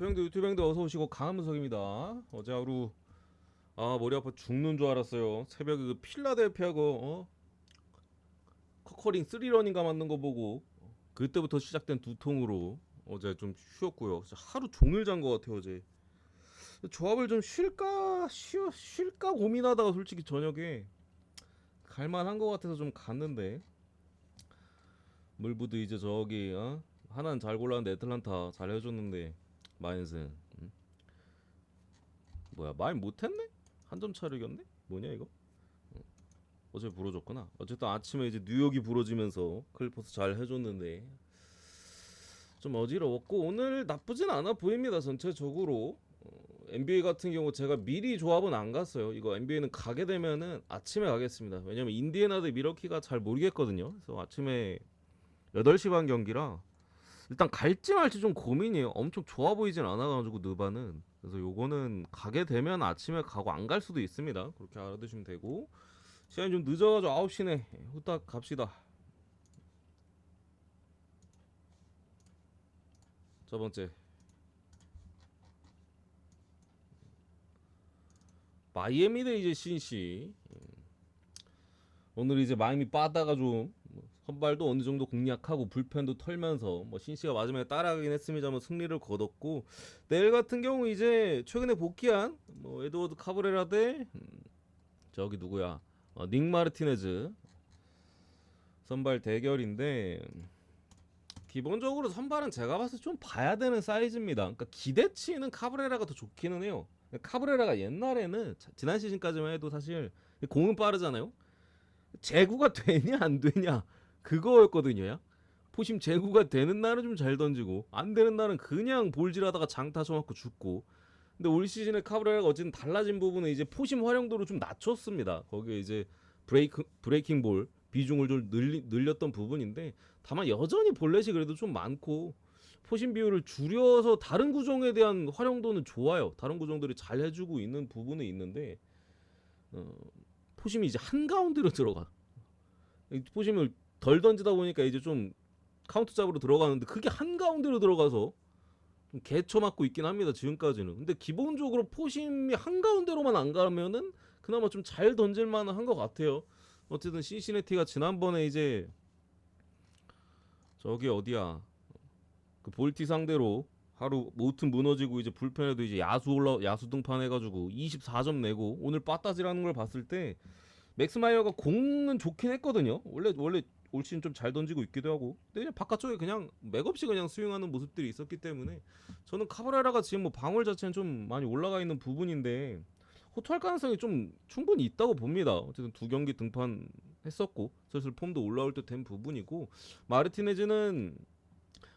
유튜브 형들 어서 오시고 강한문석입니다. 어제 하루 머리 아파 죽는 줄 알았어요. 새벽에 그 필라델피아고 커커링 3런인가 맞는 거 보고 그때부터 시작된 두통으로 어제 좀 쉬었고요. 진짜 하루 종일 잔 것 같아요 어제. 조합을 좀 쉴까 고민하다가 솔직히 저녁에 갈만한 것 같아서 좀 갔는데 물부도 이제 저기 하나는 잘 골랐는데 애틀란타 잘 해줬는데 마인슨 뭐야 마인 못했네? 한 점 차로 이겼네? 뭐냐 이거? 어제 부러졌구나. 어쨌든 아침에 이제 뉴욕이 부러지면서 클리퍼스 잘 해줬는데 좀 어지러웠고 오늘 나쁘진 않아 보입니다 전체적으로. NBA 같은 경우 제가 미리 조합은 안 갔어요. 이거 NBA는 가게 되면은 아침에 가겠습니다. 왜냐면 인디애나 대 미러키가 잘 모르겠거든요. 그래서 아침에 8시 반 경기라 일단 갈지 말지 좀 고민이에요. 엄청 좋아 보이진 않아가지고 느바는. 그래서 요거는 가게 되면 아침에 가고 안 갈 수도 있습니다. 그렇게 알아두시면 되고 시간이 좀 늦어가지고 9시네 후딱 갑시다. 첫 번째 마이애미 대 이제 신시. 오늘 이제 마이애미 빠다가 좀 선발도 어느 정도 공략하고 불펜도 털면서 뭐 신시가 마지막에 따라가긴 했습니다만 승리를 거뒀고 내일 같은 경우 이제 최근에 복귀한 뭐 에드워드 카브레라 대 저기 누구야 닉 마르티네즈 선발 대결인데 기본적으로 선발은 제가 봤을 때 좀 봐야 되는 사이즈입니다. 그러니까 기대치는 카브레라가 더 좋기는 해요. 카브레라가 옛날에는 지난 시즌까지만 해도 사실 공은 빠르잖아요. 제구가 되냐 안 되냐 그거였거든요. 포심 제구가 되는 날은 좀 잘 던지고 안 되는 날은 그냥 볼질하다가 장타 쳐맞고 죽고. 근데 올 시즌에 카브레라가 어쨌든 달라진 부분은 이제 포심 활용도를 좀 낮췄습니다. 거기에 이제 브레이킹 볼 비중을 좀 늘렸던 부분인데 다만 여전히 볼넷이 그래도 좀 많고 포심 비율을 줄여서 다른 구종에 대한 활용도는 좋아요. 다른 구종들이 잘 해주고 있는 부분은 있는데 포심이 이제 한가운데로 들어가. 포심을 덜 던지다 보니까 이제 좀 카운트 잡으로 들어가는데 그게 한가운데로 들어가서 좀 개쳐 맞고 있긴 합니다 지금까지는. 근데 기본적으로 포심이 한가운데로만 안 가면은 그나마 좀 잘 던질 만한 한 것 같아요. 어쨌든 신시내티가 지난번에 이제 저기 어디야 그 볼티 상대로 하루 모튼 무너지고 이제 불펜에도 이제 야수 등판 해가지고 24점 내고 오늘 빠따지라는 걸 봤을 때 맥스 마이어가 공은 좋긴 했거든요. 원래 올 시즌 좀 잘 던지고 있기도 하고. 근데 그냥 바깥쪽에 그냥 맥없이 그냥 스윙하는 모습들이 있었기 때문에 저는 카브레라가 지금 뭐 방울 자체는 좀 많이 올라가 있는 부분인데 호투할 가능성이 좀 충분히 있다고 봅니다. 어쨌든 2경기 등판했었고 슬슬 폼도 올라올 때 된 부분이고 마르티네즈는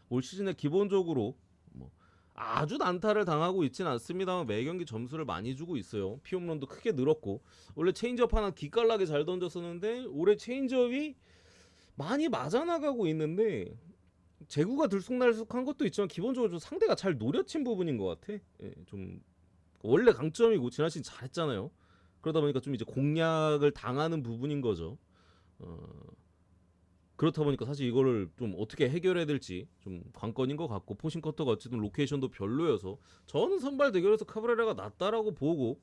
올 시즌에 기본적으로 뭐 아주 난타를 당하고 있지는 않습니다만 매 경기 점수를 많이 주고 있어요. 피홈런도 크게 늘었고 원래 체인지업 하나 기깔나게 잘 던졌었는데 올해 체인지업이 많이 맞아나가고 있는데 제구가 들쑥날쑥한 것도 있지만 기본적으로 좀 상대가 잘 노려친 부분인 것 같아. 예, 좀 원래 강점이고 지난 시즌 잘했잖아요. 그러다 보니까 좀 이제 공략을 당하는 부분인 거죠. 어, 그렇다 보니까 사실 이거를 좀 어떻게 해결해야 될지 좀 관건인 것 같고 포신 커터가 어쨌든 로케이션도 별로여서 저는 선발 대결에서 카브레라가 낫다라고 보고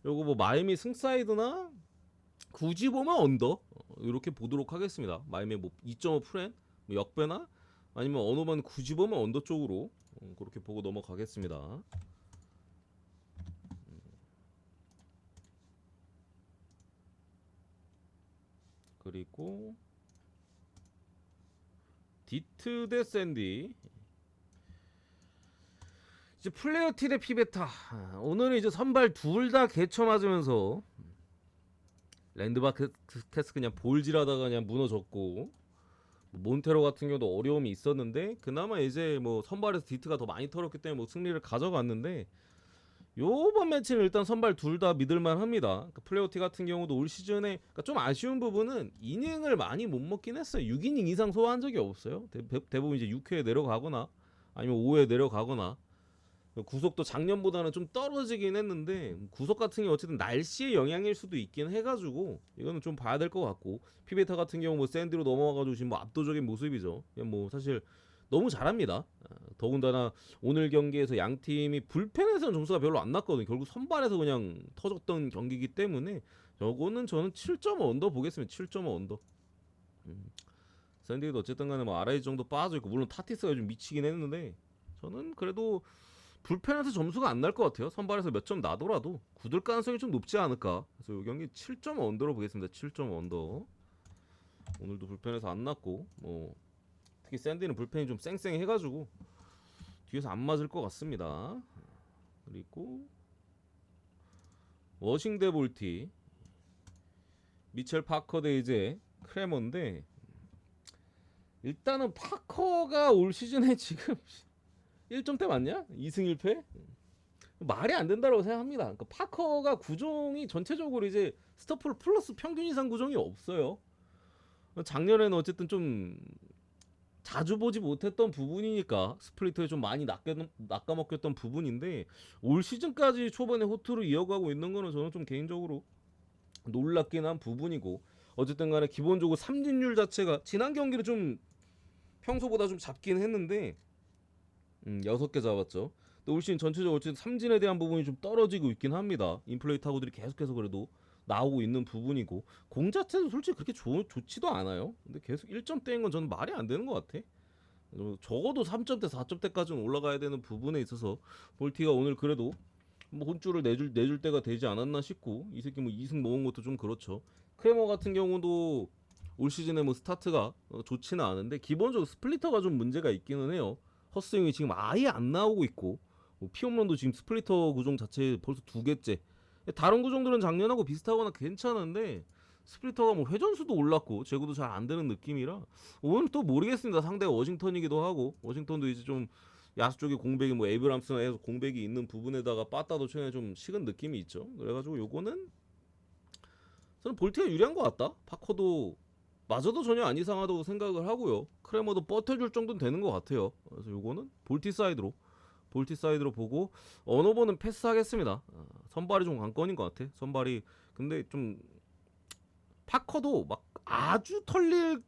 요거 뭐 마이미 승사이드나 굳이 보면 언더 이렇게 보도록 하겠습니다. 마이미 뭐 2.5 프렌 뭐 역배나 아니면 어느 번 굳이 보면 언더 쪽으로 그렇게 보고 넘어가겠습니다. 그리고 디트 대 샌디 이제 플레이어 T 대 피베타. 오늘은 이제 선발 둘 다 개쳐 맞으면서 랜드마크 캐스 그냥 볼질하다가 그냥 무너졌고 몬테로 같은 경우도 어려움이 있었는데 그나마 이제 뭐 선발에서 디트가 더 많이 털었기 때문에 뭐 승리를 가져갔는데 요번 매치는 일단 선발 둘 다 믿을만 합니다. 그러니까 플레이어 T 같은 경우도 올 시즌에 그러니까 좀 아쉬운 부분은 이닝을 많이 못 먹긴 했어요. 6이닝 이상 소화한 적이 없어요. 대부분 이제 6회에 내려가거나 아니면 5회에 내려가거나 구속도 작년보다는 좀 떨어지긴 했는데 구속 같은 게 어쨌든 날씨의 영향일 수도 있긴 해가지고 이거는 좀 봐야 될 것 같고 피베타 같은 경우 뭐 샌디로 넘어와가지고 지금 뭐 압도적인 모습이죠. 그냥 뭐 사실 너무 잘합니다. 더군다나 오늘 경기에서 양 팀이 불펜에서는 점수가 별로 안 났거든요. 결국 선발에서 그냥 터졌던 경기이기 때문에 저거는 저는 7.5 언더 보겠습니다. 7.5 언더. 샌디에이도 어쨌든 간에 뭐 RA 정도 빠져 있고 물론 타티스가 좀 미치긴 했는데 저는 그래도 불펜에서 점수가 안 날 것 같아요. 선발에서 몇 점 나더라도 굳을 가능성이 좀 높지 않을까. 그래서 이 경기 7.5 언더로 보겠습니다. 7.5 언더. 오늘도 불펜에서 안 났고 뭐 특히 샌디는 불펜이 좀 쌩쌩해가지고 뒤에서 안 맞을 것 같습니다. 그리고 워싱대 볼티 미첼 파커 대 이제 크레머인데 일단은 파커가 올 시즌에 지금 1점대 맞냐? 2승 1패? 말이 안 된다고 생각합니다. 그러니까 파커가 구종이 전체적으로 이제 스토플 플러스 평균 이상 구종이 없어요. 작년에는 어쨌든 좀 자주 보지 못했던 부분이니까 스플리트에 좀 많이 낚아먹혔던 부분인데 올 시즌까지 초반에 호투를 이어가고 있는 거는 저는 좀 개인적으로 놀랍긴 한 부분이고 어쨌든 간에 기본적으로 삼진율 자체가 지난 경기를 좀 평소보다 좀 잡긴 했는데 6개 잡았죠. 또 올 시즌 전체적으로 어쨌든 삼진에 대한 부분이 좀 떨어지고 있긴 합니다. 인플레이 타구들이 계속해서 그래도 나오고 있는 부분이고 공 자체도 솔직히 그렇게 좋지도 않아요. 근데 계속 1점대인 건 저는 말이 안 되는 것 같아. 적어도 3점대, 4점대까지는 올라가야 되는 부분에 있어서 볼티가 오늘 그래도 뭐 혼줄을 내줄 때가 되지 않았나 싶고 이 새끼 뭐 2승 모은 것도 좀 그렇죠. 크레머 같은 경우도 올 시즌에 뭐 스타트가 좋지는 않은데 기본적으로 스플리터가 좀 문제가 있기는 해요. 헛스윙이 지금 아예 안 나오고 있고 뭐 피홈런도 지금 스플리터 구종 자체 벌써 2개째. 다른 구종들은 작년하고 비슷하거나 괜찮은데 스플리터가 뭐 회전수도 올랐고 제구도 잘 안 되는 느낌이라 오늘 또 모르겠습니다. 상대가 워싱턴이기도 하고 워싱턴도 이제 좀 야수 쪽에 공백이 뭐 에이브람스나 해서 공백이 있는 부분에다가 빠따도 최근에 좀 식은 느낌이 있죠. 그래가지고 요거는 저는 볼티가 유리한 것 같다. 파커도 마저도 전혀 안 이상하다고 생각을 하고요. 크레머도 버텨줄 정도는 되는 것 같아요. 그래서 요거는 볼티 사이드로 보고 언어버는 패스하겠습니다. 선발이 좀 관건인 것 같아. 선발이 근데 좀 파커도 막 아주 털릴지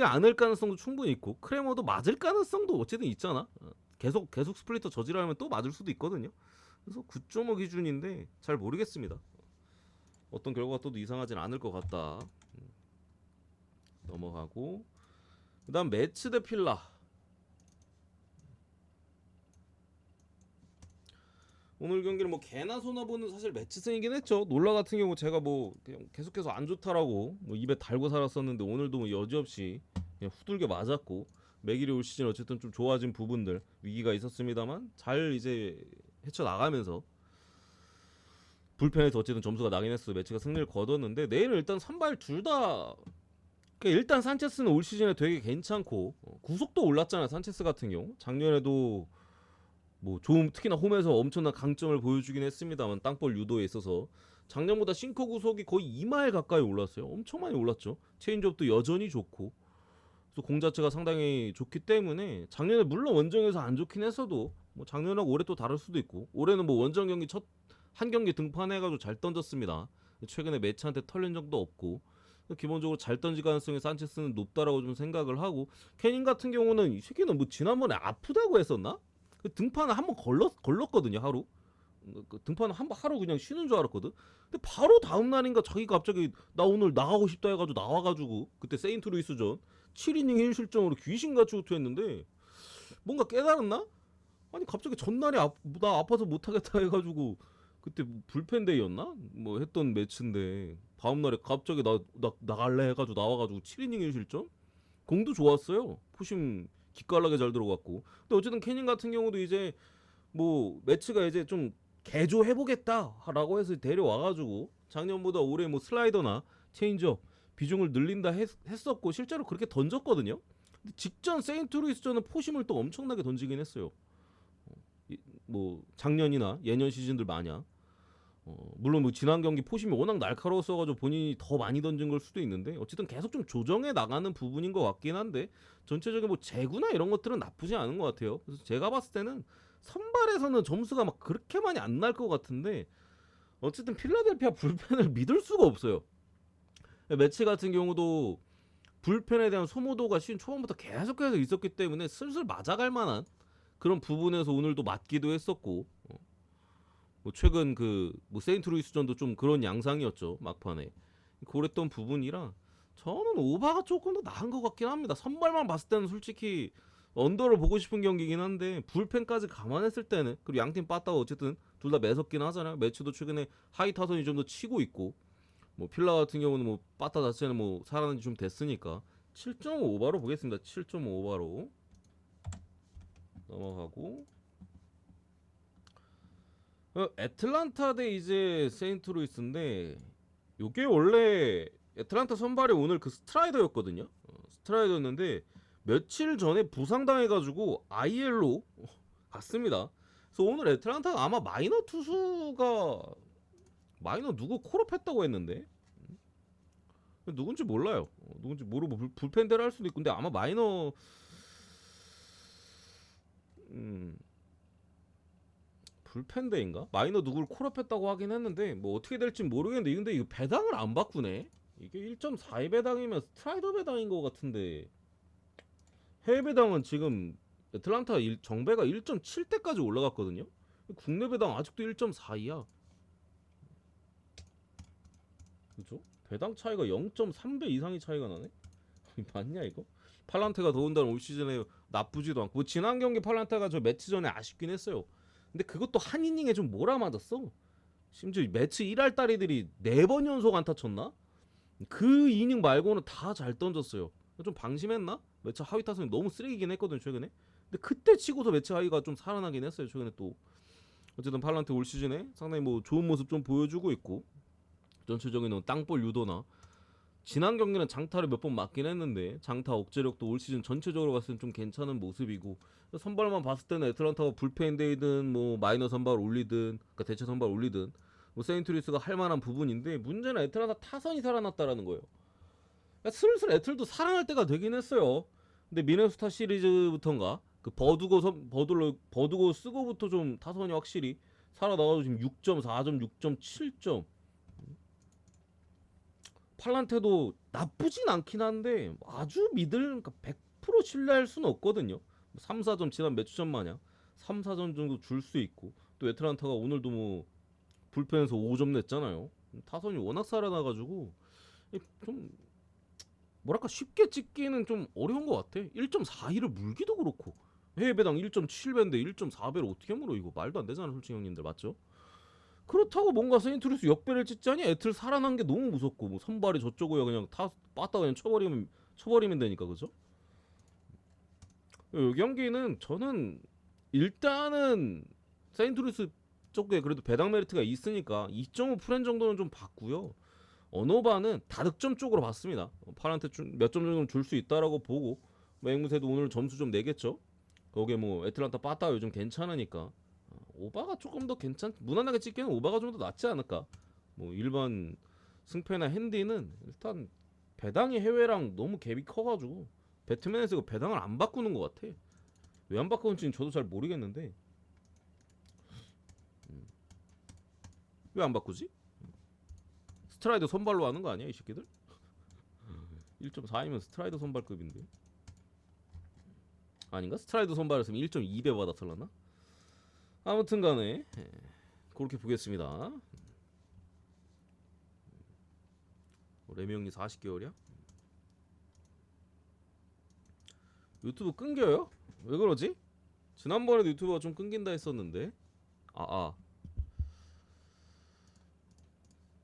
않을 가능성도 충분히 있고 크레머도 맞을 가능성도 어쨌든 있잖아. 계속 스플리터 저지르면 또 맞을 수도 있거든요. 그래서 9.5 기준인데 잘 모르겠습니다. 어떤 결과가 또 이상하진 않을 것 같다. 넘어가고 그다음 매츠 대 필라. 오늘 경기는 뭐 개나 소나 보는 사실 매치승이긴 했죠. 놀라 같은 경우 제가 뭐 그냥 계속해서 안 좋다라고 뭐 입에 달고 살았었는데 오늘도 뭐 여지없이 그냥 후들겨 맞았고 맥일이 올 시즌 어쨌든 좀 좋아진 부분들 위기가 있었습니다만 잘 이제 헤쳐나가면서 불펜에서 어쨌든 점수가 나긴 했어. 매치가 승리를 거뒀는데 내일은 일단 선발 둘다 일단 산체스는 올 시즌에 되게 괜찮고 구속도 올랐잖아. 산체스 같은 경우 작년에도 뭐 좀 특히나 홈에서 엄청난 강점을 보여주긴 했습니다만 땅볼 유도에 있어서 작년보다 싱커 구속이 거의 2마일 가까이 올랐어요. 엄청 많이 올랐죠. 체인지업도 여전히 좋고 그래서 공 자체가 상당히 좋기 때문에 작년에 물론 원정에서 안 좋긴 했어도 뭐 작년하고 올해 또 다를 수도 있고 올해는 뭐 원정 경기 첫 한 경기 등판해가지고 잘 던졌습니다. 최근에 매치한테 털린 적도 없고 기본적으로 잘 던질 가능성이 산체스는 높다라고 좀 생각을 하고 캐닝 같은 경우는 이 새끼는 뭐 지난번에 아프다고 했었나? 그 등판을 한번 걸렀거든요 하루. 그 등판을 하루 그냥 쉬는 줄 알았거든. 근데 바로 다음 날인가 자기가 갑자기 나 오늘 나가고 싶다 해가지고 나와가지고 그때 세인트루이스전 7이닝 1실점으로 귀신같이 호투했는데 뭔가 깨달았나? 아니 갑자기 전날에 나 아파서 못하겠다 해가지고 그때 불펜데이였나? 뭐 했던 매치인데 다음날에 갑자기 나 나갈래 해가지고 나와가지고 7이닝 1실점? 공도 좋았어요. 포심 기깔나게 잘 들어갔고. 근데 어쨌든 캐닝 같은 경우도 이제 뭐 매치가 이제 좀 개조해보겠다라고 해서 데려와가지고 작년보다 올해 뭐 슬라이더나 체인지업 비중을 늘린다 했었고 실제로 그렇게 던졌거든요. 근데 직전 세인트루이스전은 포심을 또 엄청나게 던지긴 했어요. 뭐 작년이나 예년 시즌들 마냥 물론 뭐 지난 경기 포심이 워낙 날카로웠어가지고 본인이 더 많이 던진 걸 수도 있는데 어쨌든 계속 좀 조정해 나가는 부분인 것 같긴 한데 전체적인 뭐 재구나 이런 것들은 나쁘지 않은 것 같아요. 그래서 제가 봤을 때는 선발에서는 점수가 막 그렇게 많이 안 날 것 같은데 어쨌든 필라델피아 불펜을 믿을 수가 없어요. 매치 같은 경우도 불펜에 대한 소모도가 시즌 초반부터 계속해서 있었기 때문에 슬슬 맞아갈 만한 그런 부분에서 오늘도 맞기도 했었고, 뭐 최근 그 뭐 세인트루이스전도 좀 그런 양상이었죠 막판에. 그랬던 부분이라 저는 오바가 조금 더 나은 것 같긴 합니다. 선발만 봤을 때는 솔직히 언더를 보고 싶은 경기긴 한데 불펜까지 감안했을 때는, 그리고 양팀 빠따가 어쨌든 둘 다 매섭긴 하잖아요. 매치도 최근에 하이 타선이 좀 더 치고 있고, 뭐 필라 같은 경우는 뭐 빠따 자체는 뭐 살아난 지 좀 됐으니까 7.5 오바로 보겠습니다. 7.5 오바로 넘어가고, 애틀란타 대 이제 세인트루이스인데, 요게 원래 애틀란타 선발이 오늘 그 스트라이더였거든요. 스트라이더였는데 며칠 전에 부상당해가지고 IL로 갔습니다. 그래서 오늘 애틀란타가 아마 마이너 투수가, 마이너 누구 콜업했다고 했는데 누군지 몰라요. 누군지 모르고 불펜대로 할 수도 있고, 근데 아마 마이너 불펜대인가? 마이너 누구를 콜업했다고 하긴 했는데 뭐 어떻게 될지 모르겠는데, 근데 이거 배당을 안 바꾸네. 이게 1.42 배당이면 스트라이더 배당인 것 같은데, 해외 배당은 지금 애틀란타 정배가 1.7대까지 올라갔거든요. 국내 배당 아직도 1.42야. 그죠? 배당 차이가 0.3배 이상의 차이가 나네. 맞냐 이거? 팔란테가 더군다나 올 시즌에 나쁘지도 않고, 뭐 지난 경기 팔란테가 저 매치 전에 아쉽긴 했어요. 근데 그것도 한 이닝에 좀 몰아맞았어. 심지어 매치 1할 딸이들이 4번 연속 안타 쳤나? 그 이닝 말고는 다 잘 던졌어요. 좀 방심했나? 매치 하위 타선이 너무 쓰레기긴 했거든 최근에. 근데 그때 치고서 매치 하위가 좀 살아나긴 했어요 최근에 또. 어쨌든 팔란테 올 시즌에 상당히 뭐 좋은 모습 좀 보여주고 있고, 전체적인 땅볼 유도나, 지난 경기는 장타를 몇 번 맞긴 했는데 장타 억제력도 올 시즌 전체적으로 봤을 땐 좀 괜찮은 모습이고, 선발만 봤을 때는 애틀란타가 불펜데이든 뭐 마이너 선발 올리든, 그러니까 대체 선발 올리든 뭐 세인트루이스가 할 만한 부분인데, 문제는 애틀란타 타선이 살아났다라는 거예요. 그러니까 슬슬 애틀도 살아날 때가 되긴 했어요. 근데 미네소타 시리즈부터인가 그 버두고 쓰고부터 좀 타선이 확실히 살아나가지고 지금 6.4점, 6.7점. 팔란테도 나쁘진 않긴 한데 아주 그러니까 100% 신뢰할 수는 없거든요. 3, 4점 지난 몇 주 전 마냥 3, 4점 정도 줄 수 있고, 또 애틀란타가 오늘도 뭐 불펜에서 5점 냈잖아요. 타선이 워낙 살아나가지고 좀 뭐랄까 쉽게 찍기는 좀 어려운 것 같아. 1.42를 물기도 그렇고, 해외 배당 1.7배인데 1.4배를 어떻게 물어? 이거 말도 안 되잖아 솔직히 형님들, 맞죠? 그렇다고 뭔가 세인트루이스 역배를 찍자니 애틀 살아난 게 너무 무섭고, 뭐 선발이 저쪽이야 그냥 타 빠따 그냥 쳐버리면 되니까, 그죠? 이 경기는 저는 일단은 세인트루이스 쪽에 그래도 배당 메리트가 있으니까 2.5 프렌 정도는 좀 받고요. 언어바는 다득점 쪽으로 봤습니다. 파란테 몇 점 정도 줄 수 있다라고 보고, 뭐 앵무새도 오늘 점수 좀 내겠죠. 거기에 뭐 애틀란타 빠따 요즘 괜찮으니까 오바가 조금 더 무난하게 찍기는 오바가 좀 더 낫지 않을까. 뭐 일반 승패나 핸디는 일단 배당이 해외랑 너무 갭이 커가지고 배트맨에서 이거 배당을 안 바꾸는 것 같아. 왜 안 바꾸는지는 저도 잘 모르겠는데, 왜 안 바꾸지? 스트라이더 선발로 하는 거 아니야 이 새끼들? 1.4이면 스트라이더 선발급인데, 아닌가? 스트라이더 선발했으면 1.2배 받았을라나? 아무튼간에 그렇게 보겠습니다. 레명이 40개월이야? 유튜브 끊겨요? 왜 그러지? 지난번에도 유튜브가 좀 끊긴다 했었는데.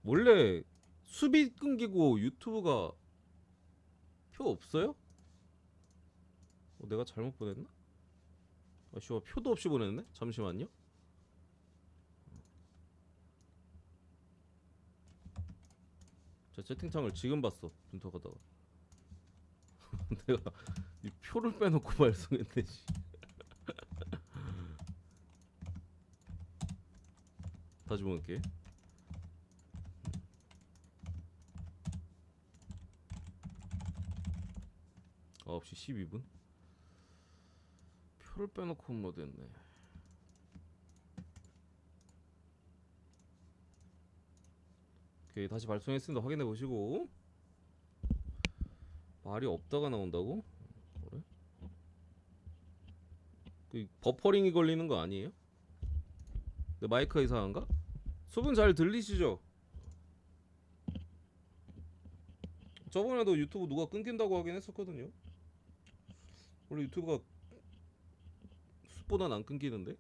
원래 수비 끊기고 유튜브가 표 없어요? 내가 잘못 보냈나? 씨발 표도 없이 보냈네? 잠시만요. 저 채팅창을 지금 봤어 분석하다가. 내가 이 표를 빼놓고 발송했네. 다시 볼게. 9시 12분. 표를 빼놓고 업로드했네. 오케이, 다시 발송했습니다. 확인해 보시고. 말이 없다가 나온다고? 그래? 그 버퍼링이 걸리는 거 아니에요? 내 마이크가 이상한가? 수분 잘 들리시죠? 저번에도 유튜브 누가 끊긴다고 하긴 했었거든요. 원래 유튜브가 숲보단 안 끊기는데?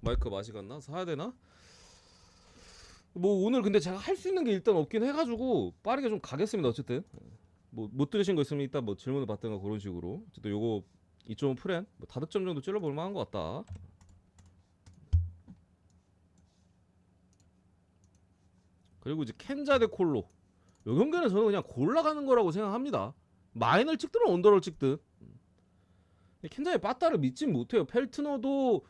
마이크 맛이 갔나? 사야 되나? 뭐 오늘 근데 제가 할 수 있는 게 일단 없긴 해가지고 빠르게 좀 가겠습니다. 어쨌든 뭐 못 들으신 거 있으면 이따 뭐 질문을 받든가 그런 식으로. 어쨌든 요거 2.5 프렌 뭐 다득점 정도 찔러볼 만한 것 같다. 그리고 이제 켄자 대 콜로 요 경기는 저는 그냥 골라가는 거라고 생각합니다. 마인을 찍든 언더를 찍든 켄자의 빠따를 믿진 못해요. 펠트너도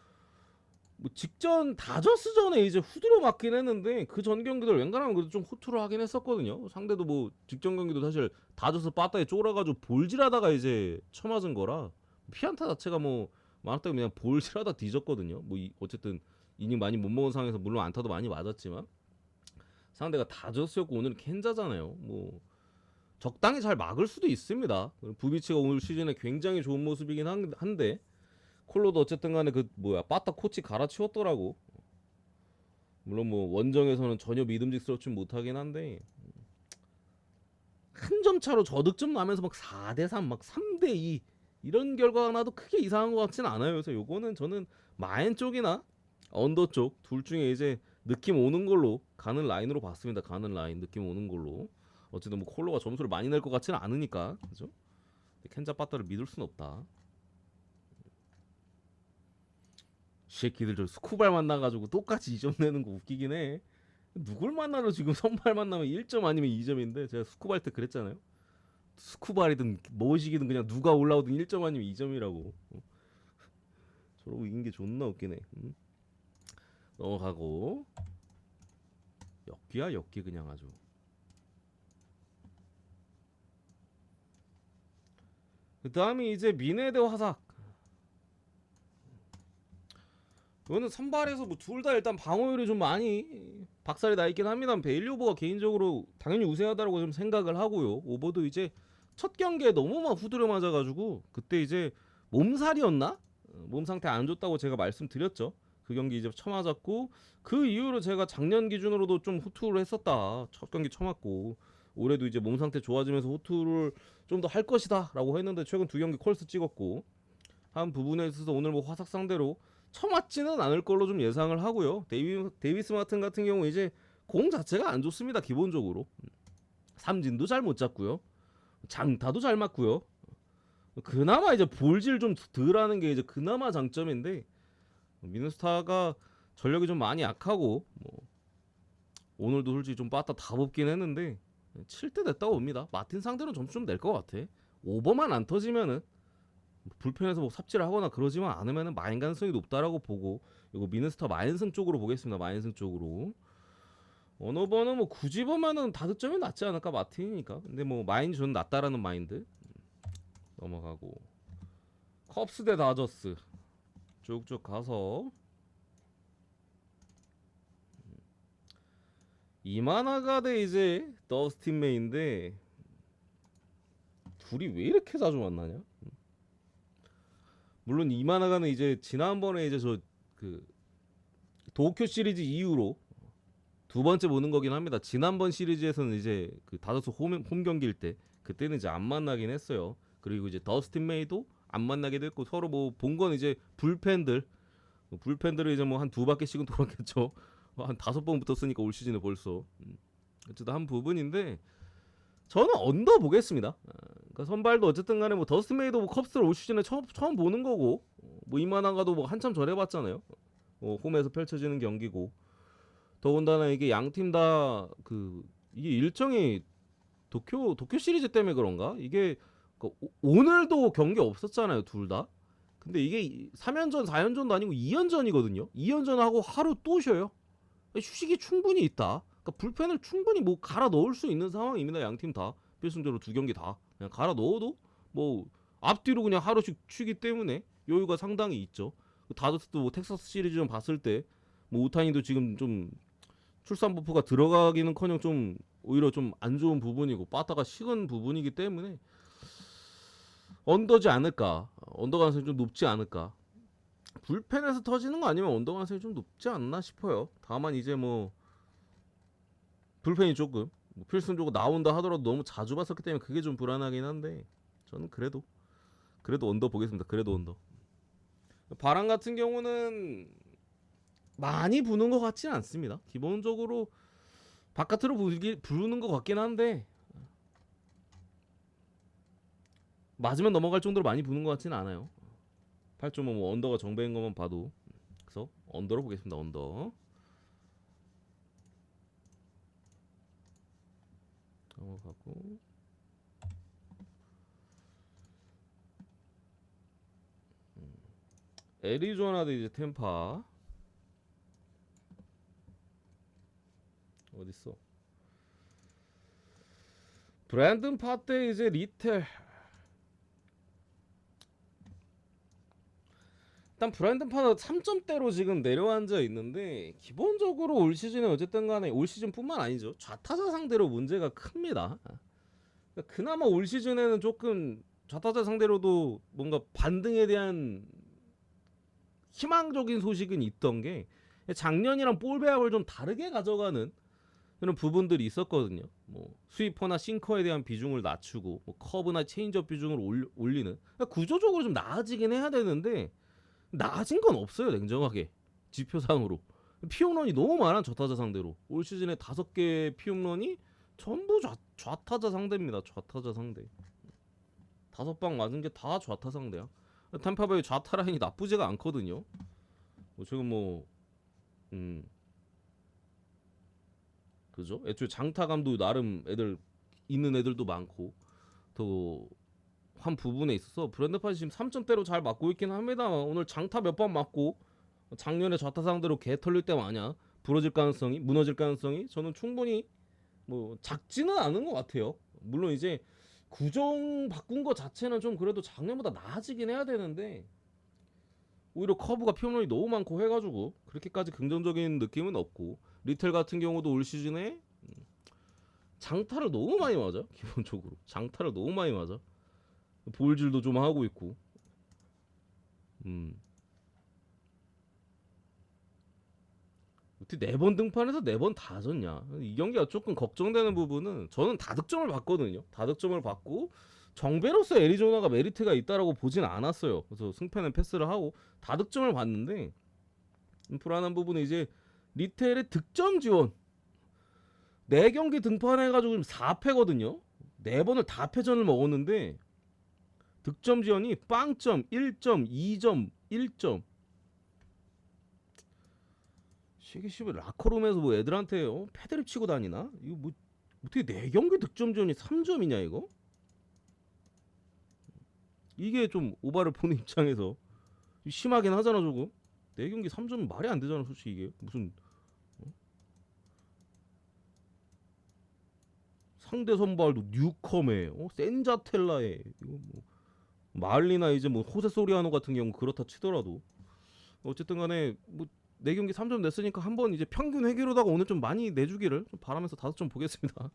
뭐 직전 다저스전에 이제 후드로 맞긴 했는데 그 전 경기들 웬간하면 그래도 좀 호투를 하긴 했었거든요. 상대도 뭐 직전 경기도 사실 다저스 빠따에 쫄아가지고 볼질하다가 이제 쳐맞은 거라 피안타 자체가 뭐 많았다고 그냥 볼질하다 뒤졌거든요. 뭐 어쨌든 이닝 많이 못 먹은 상황에서 물론 안타도 많이 맞았지만 상대가 다저스였고 오늘은 켄자잖아요. 뭐 적당히 잘 막을 수도 있습니다. 부비치가 오늘 시즌에 굉장히 좋은 모습이긴 한데 콜로도 어쨌든 간에 그 뭐야 빠따 코치 갈아치웠더라고. 물론 뭐 원정에서는 전혀 믿음직스럽지 못하긴 한데 한 점 차로 저득점 나면서 막 4대3 막 3대2 이런 결과가 나도 크게 이상한 것 같진 않아요. 그래서 요거는 저는 마인 쪽이나 언더 쪽 둘 중에 이제 느낌 오는 걸로 가는 라인으로 봤습니다. 가는 라인 느낌 오는 걸로. 어쨌든 뭐 콜로가 점수를 많이 낼 것 같지는 않으니까 그죠? 켄자 빠따를 믿을 순 없다. 새끼들 저 스쿠발 만나가지고 똑같이 2점 내는 거 웃기긴 해. 누굴 만나도 지금 선발 만나면 1점 아니면 2점인데 제가 스쿠발 때 그랬잖아요. 스쿠발이든 뭐시기든 그냥 누가 올라오든 1점 아니면 2점이라고. 저러고 이긴 게 존나 웃기네. 넘어가고 역기야 역기 그냥 아주. 그 다음이 이제 미네 대 화삭. 이거는 선발에서 뭐 둘 다 일단 방어율이 좀 많이 박살이 나 있긴 합니다. 베일리 오버가 개인적으로 당연히 우세하다고 좀 생각을 하고요. 오버도 이제 첫 경기에 너무 막 후드려 맞아가지고 그때 이제 몸살이었나? 몸 상태 안 좋다고 제가 말씀드렸죠. 그 경기 이제 쳐맞았고 그 이후로 제가 작년 기준으로도 좀 호투를 했었다. 첫 경기 쳐맞고 올해도 이제 몸 상태 좋아지면서 호투를 좀 더 할 것이다라고 했는데 최근 두 경기 콜스 찍었고 한 부분에 있어서 오늘 뭐 화삭 상대로 쳐맞지는 않을 걸로 좀 예상을 하고요. 데이비스 마튼 같은 경우 이제 공 자체가 안 좋습니다. 기본적으로 삼진도 잘 못 잡고요. 장타도 잘 맞고요. 그나마 이제 볼질 좀 덜하는 게 이제 그나마 장점인데 미네소타가 전력이 좀 많이 약하고 뭐 오늘도 솔직히 좀 빠따 다 뽑긴 했는데 7대 됐다고 봅니다. 마틴 상대로 점수 좀 낼 것 같아. 오버만 안 터지면은 불펜에서 뭐 삽질을 하거나 그러지만 않으면은 마인 가능성이 높다라고 보고 이거 미네소타 마인승 쪽으로 보겠습니다. 마인승 쪽으로. 어느 번은 뭐 굳이 보면은 다득점이 낫지 않을까 마틴이니까. 근데 뭐 마인이 저는 낫다라는 마인드. 넘어가고 컵스 대 다저스 쭉쭉 가서 이마나가 대 이제 더스틴 메이인데 둘이 왜 이렇게 자주 만나냐? 물론 이마나가는 이제 지난번에 이제 저 그 도쿄 시리즈 이후로 두 번째 보는 거긴 합니다. 지난번 시리즈에서는 이제 그 다저스 홈 경기일 때 그때는 이제 안 만나긴 했어요. 그리고 이제 더스틴 메이도 안 만나게 됐고 서로 뭐 본 건 이제 불펜들을 이제 뭐 한 두 바퀴씩은 돌았겠죠. 한 5번 붙었으니까 올 시즌에 벌써. 어쨌든 한 부분인데 저는 언더 보겠습니다. 그러니까 선발도 어쨌든 간에 뭐 더스틴 메이도 뭐 컵스를 올 시즌에 처음 보는 거고 뭐 이만한가도 뭐 한참 전에 봤잖아요. 홈에서 펼쳐지는 경기고 더군다나 이게 양 팀 다 그 이게 일정이 도쿄 시리즈 때문에 그런가? 이게 그 오늘도 경기 없었잖아요, 둘 다. 근데 이게 3연전, 4연전도 아니고 2연전이거든요. 2연전하고 하루 또 쉬어요. 휴식이 충분히 있다. 그러니까 불펜을 충분히 뭐 갈아 넣을 수 있는 상황입니다. 양 팀 다. 필승적으로 두 경기 다 그냥 갈아 넣어도 뭐 앞뒤로 그냥 하루씩 쉬기 때문에 여유가 상당히 있죠. 다저스도 뭐 텍사스 시리즈 좀 봤을 때 뭐 우타니도 지금 좀 출산 버프가 들어가기는커녕 좀 오히려 좀 안 좋은 부분이고 빠따가 식은 부분이기 때문에 언더지 않을까. 언더 가능성이 좀 높지 않을까. 불펜에서 터지는 거 아니면 언더 가능성이 좀 높지 않나 싶어요. 다만 이제 뭐 불펜이 조금 필승적으로 나온다 하더라도 너무 자주 봤었기 때문에 그게 좀 불안하긴 한데 저는 그래도 언더 보겠습니다. 그래도 언더. 바람 같은 경우는 많이 부는 것 같지는 않습니다. 기본적으로 바깥으로 부는 것 같긴 한데 맞으면 넘어갈 정도로 많이 부는 것 같지는 않아요. 8.5 뭐 언더가 정배인 것만 봐도. 그래서 언더로 보겠습니다. 언더. 넘어가고 애리조나 대 이제 템파. 어딨어? 브랜든 파테 이제 리텔. 일단 브랜든 파가 3점대로 지금 내려앉아 있는데 기본적으로 올 시즌에 어쨌든 간에 올 시즌뿐만 아니죠. 좌타자 상대로 문제가 큽니다. 그러니까 그나마 올 시즌에는 조금 좌타자 상대로도 뭔가 반등에 대한 희망적인 소식은 있던 게 작년이랑 볼 배합을 좀 다르게 가져가는 그런 부분들이 있었거든요. 뭐 스위퍼나 싱커에 대한 비중을 낮추고 뭐 커브나 체인지업 비중을 올리는 그러니까 구조적으로 좀 나아지긴 해야 되는데 나아진 건 없어요. 냉정하게 지표상으로 피홈런이 너무 많아. 좌타자 상대로 올 시즌에 5개 피홈런이 전부 좌타자 상대입니다. 좌타자 상대 5방 맞은 게 다 좌타 상대야. 템파베이 좌타 라인이 나쁘지가 않거든요. 지금 그죠? 애초에 장타감도 나름 있는 애들도 많고 더 한 부분에 있어서 브랜드 팟이 지금 3점대로 잘 맞고 있긴 합니다. 오늘 장타 몇 번 맞고 작년에 좌타 상대로 개 털릴 때 마냥 무너질 가능성이 저는 충분히 뭐 작지는 않은 것 같아요. 물론 이제 구종 바꾼 거 자체는 좀 그래도 작년보다 나아지긴 해야 되는데 오히려 커브가 피홈런이 너무 많고 해가지고 그렇게까지 긍정적인 느낌은 없고 리텔 같은 경우도 올 시즌에 장타를 너무 많이 맞아. 기본적으로 장타를 너무 많이 맞아. 볼질도 좀 하고 있고 어떻게 4번 등판해서 4번 다 졌냐. 이 경기가 조금 걱정되는 부분은 저는 다득점을 봤거든요. 다득점을 받고 정배로서 애리조나가 메리트가 있다라고 보진 않았어요. 그래서 승패는 패스를 하고 다득점을 봤는데 불안한 부분은 이제 리텔의 득점 지원 4경기 등판해가지고 지금 4패거든요. 4번을 다 패전을 먹었는데 득점 지원이 빵점, 1점, 2점, 1점. 시기시브 라커룸에서 뭐 애들한테 패드립 치고 다니나? 이거 뭐 어떻게 4경기 득점 지원이 3점이냐 이거? 이게 좀 오바를 보는 입장에서 심하긴 하잖아 조금. 4경기 3점은 말이 안 되잖아 솔직히 이게. 무슨 상대 선발도 뉴컴에 센자텔라에 이거 뭐 말리나 이제 뭐 호세 소리아노 같은 경우 그렇다 치더라도 어쨌든 간에 뭐 4경기 3점 냈으니까 한번 이제 평균 회귀로다가 오늘 좀 많이 내주기를 좀 바라면서 5점 보겠습니다.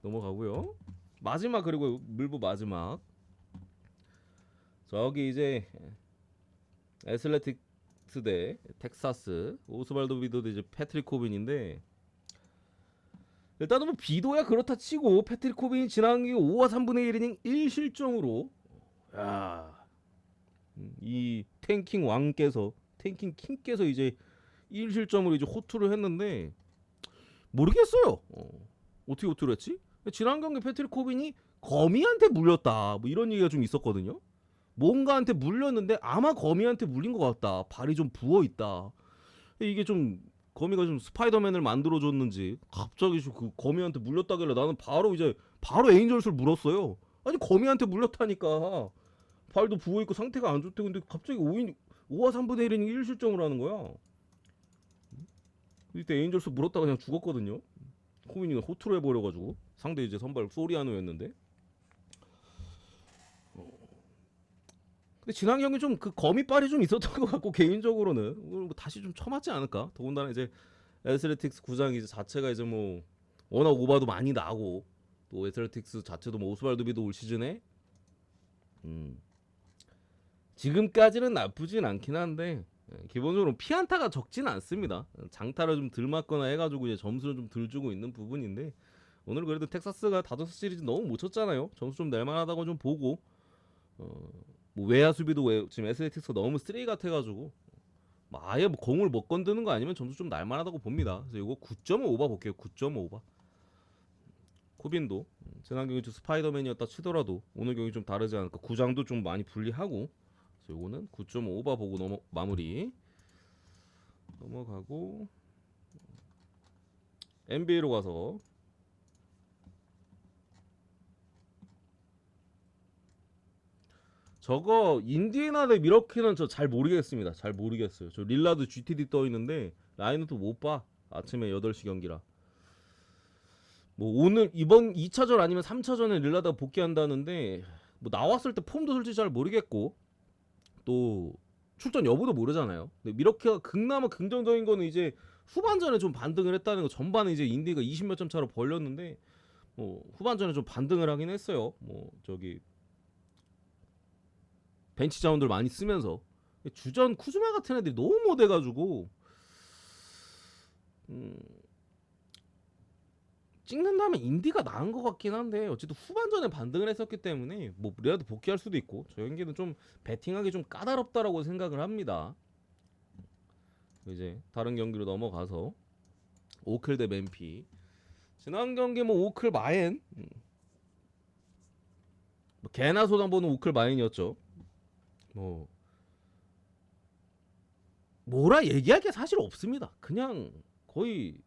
넘어가고요. 마지막 그리고 물부 마지막 저기 이제 애슬레틱스 대 텍사스 오스발도 비도 대 이제 패트릭 코빈인데 일단은 뭐 비도야 그렇다 치고 패트릭 코빈이 지난 경기 5와 3분의 1이닝 1실점으로 이 탱킹 왕께서 탱킹 킹께서 이제 1실점으로 이제 호투를 했는데 모르겠어요. 어떻게 호투를 했지? 지난 경기 패트릭 코빈이 거미한테 물렸다 뭐 이런 얘기가 좀 있었거든요. 뭔가한테 물렸는데 아마 거미한테 물린 것 같다. 발이 좀 부어 있다. 이게 좀 거미가 좀 스파이더맨을 만들어줬는지 갑자기 그 거미한테 물렸다길래 나는 바로 에인절스를 물었어요. 아니 거미한테 물렸다니까. 발도 부어 있고 상태가 안 좋대. 근데 갑자기 5와 3분의 1이닝 1실점을 하는 거야. 이때 에인절스 물었다가 그냥 죽었거든요. 코빈이가 호투를 해버려가지고 상대 이제 선발 소리아노였는데. 근데 지난 경기 좀 그 거미빨이 좀 있었던 것 같고 개인적으로는 다시 좀 쳐맞지 않을까. 더군다나 이제 애슬레틱스 구장 이제 자체가 이제 뭐 워낙 오바도 많이 나고 또 애슬레틱스 자체도 뭐 오스발도비도 올 시즌에 지금까지는 나쁘진 않긴 한데 기본적으로 피안타가 적진 않습니다. 장타를 좀 덜 맞거나 해가지고 이제 점수를 좀 덜 주고 있는 부분인데 오늘 그래도 텍사스가 다저스 시리즈 너무 못 쳤잖아요. 점수 좀 낼만하다고 좀 보고 뭐 외야 수비도 지금 애슬레틱스가 너무 쓰레기 같아가지고 뭐 아예 뭐 공을 못 건드는 거 아니면 점수 좀 날만하다고 봅니다. 그래서 이거 9.5 오버 볼게요. 9.5 오버. 코빈도 지난 경기 좀 스파이더맨이었다 치더라도 오늘 경기 좀 다르지 않을까. 구장도 좀 많이 불리하고 그래서 요거는 9.5 오버 보고 마무리 넘어가고 NBA로 가서 저거 인디애나 대 미러키는 저 잘 모르겠습니다. 잘 모르겠어요. 저 릴라드 GTD 떠 있는데 라인은 못 봐. 아침에 8시 경기라. 뭐 오늘 이번 2차전 아니면 3차전에 릴라드가 복귀한다는데 뭐 나왔을 때 폼도 솔직히 잘 모르겠고 또 출전 여부도 모르잖아요. 근데 미러키가 그나마 긍정적인 거는 이제 후반전에 좀 반등을 했다는 거. 전반에 이제 인디가 20몇 점 차로 벌렸는데 뭐 후반전에 좀 반등을 하긴 했어요. 뭐 저기 벤치 자원들 많이 쓰면서 주전 쿠즈마 같은 애들이 너무 못해가지고 찍는다면 인디가 나은 것 같긴 한데 어쨌든 후반전에 반등을 했었기 때문에 뭐 레아도 복귀할 수도 있고 저 경기는 좀 배팅하기 좀 까다롭다라고 생각을 합니다. 이제 다른 경기로 넘어가서 오클 대 맨피. 지난 경기 뭐 오클 마엔 뭐 개나 소당 보는 오클 마엔이었죠. 뭐 뭐라 얘기할 게 사실 없습니다. 그냥 거의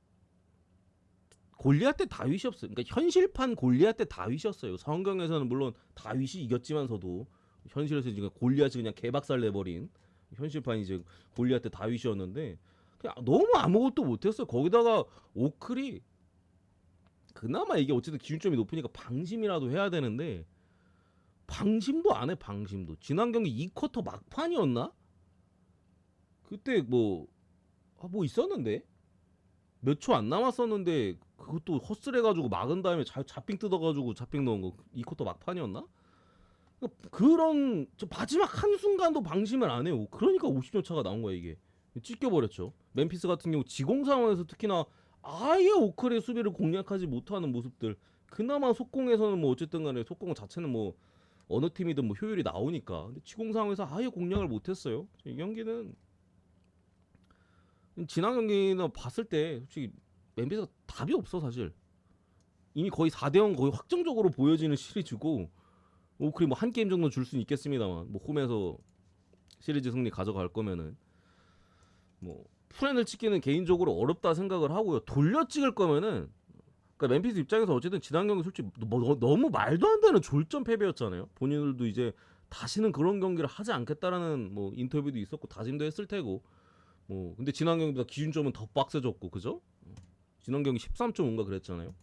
골리앗 대 다윗이었어요. 그러니까 현실판 골리앗 대 다윗이었어요. 성경에서는 물론 다윗이 이겼지만서도 현실에서 지금 골리앗이 그냥 개박살 내버린 현실판이 이제 골리앗 대 다윗이었는데 그냥 너무 아무것도 못했어요. 거기다가 오클이 그나마 이게 어쨌든 기준점이 높으니까 방심이라도 해야 되는데 방심도 안 해. 방심도 지난 경기 2쿼터 막판이었나? 그때 뭐 있었는데 몇 초 안 남았었는데 그것도 헛슬해가지고 막은 다음에 잡빙 뜯어가지고 잡빙 넣은 거 2쿼터 막판이었나? 그런 저 마지막 한 순간도 방심을 안 해요. 그러니까 50점 차가 나온 거야 이게. 찢겨버렸죠. 멤피스 같은 경우 지공 상황에서 특히나 아예 오클의 수비를 공략하지 못하는 모습들. 그나마 속공에서는 뭐 어쨌든 간에 속공 자체는 뭐 어느 팀이든 뭐 효율이 나오니까. 근데 지공 상황에서 아예 공략을 못했어요. 이 경기는 지난 경기는 봤을 때 솔직히 멤피스가 답이 없어 사실. 이미 거의 4대0 거의 확정적으로 보여지는 시리즈고 오클이 뭐 한 게임 정도 줄 수는 있겠습니다만 뭐 홈에서 시리즈 승리 가져갈 거면은 뭐 프렌을 찍기는 개인적으로 어렵다 생각을 하고요. 돌려 찍을 거면은 그러니까 멤피스 입장에서 어쨌든 지난 경기 솔직히 너무 말도 안 되는 졸전 패배였잖아요. 본인들도 이제 다시는 그런 경기를 하지 않겠다라는 뭐 인터뷰도 있었고 다짐도 했을 테고 뭐 근데 지난 경기보다 기준점은 더 빡세졌고 그죠? 지난 경기 13.5인가 그랬잖아요.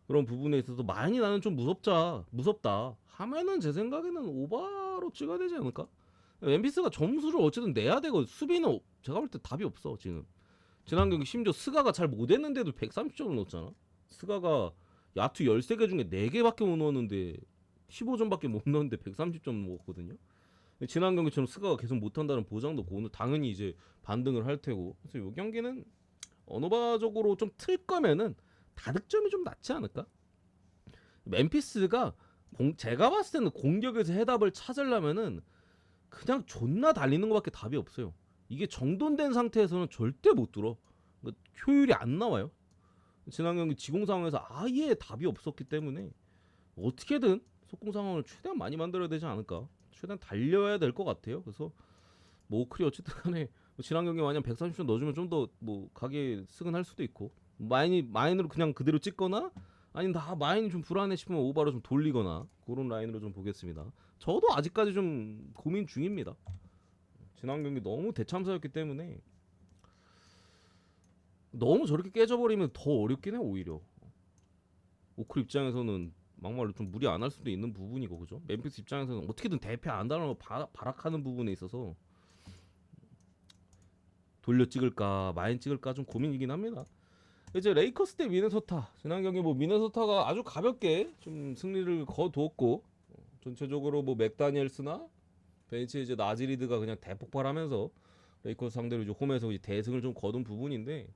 그런 부분에 있어서 많이 나는 좀 무섭다 하면은 제 생각에는 오바로 찍어야 되지 않을까? 멤피스가 점수를 어쨌든 내야 되고 수비는 제가 볼 때 답이 없어 지금. 지난 경기 심지어 스가가 잘 못했는데도 130점을 넣었잖아. 스가가 야투 13개 중에 4개밖에 못 넣었는데 15점밖에 못 넣었는데 130점 먹었거든요. 지난 경기처럼 스가가 계속 못한다는 보장도 없고 오늘 당연히 이제 반등을 할 테고 그래서 이 경기는 어노바적으로 좀 틀 거면은 다득점이 좀 낫지 않을까? 멤피스가 제가 봤을 때는 공격에서 해답을 찾으려면은 그냥 존나 달리는 것밖에 답이 없어요. 이게 정돈된 상태에서는 절대 못 뚫어. 그러니까 효율이 안 나와요. 지난 경기 지공 상황에서 아예 답이 없었기 때문에 어떻게든 속공 상황을 최대한 많이 만들어야 되지 않을까. 최대한 달려야 될 것 같아요. 그래서 뭐 오클이 어쨌든 간에 지난 경기 마냥 130점 넣어주면 좀 더 뭐 가게 스근할 수도 있고 마인으로 그냥 그대로 찍거나 아니면 다 마인이 좀 불안해 싶으면 오바로 좀 돌리거나 그런 라인으로 좀 보겠습니다. 저도 아직까지 좀 고민 중입니다. 지난 경기 너무 대참사였기 때문에 너무 저렇게 깨져버리면 더 어렵긴 해 오히려. 오클 입장에서는 막말로 좀 무리 안 할 수도 있는 부분이고 그죠? 멤피스 입장에서는 어떻게든 대패 안 달라고 발악하는 부분에 있어서 돌려 찍을까 마인 찍을까 좀 고민이긴 합니다. 이제 레이커스 대 미네소타 지난 경기 뭐 미네소타가 아주 가볍게 좀 승리를 거두었고 전체적으로 뭐 맥다니엘스나 벤치 이제 나즈리드가 그냥 대폭발하면서 레이커스 상대로 이제 홈에서 이제 대승을 좀 거둔 부분인데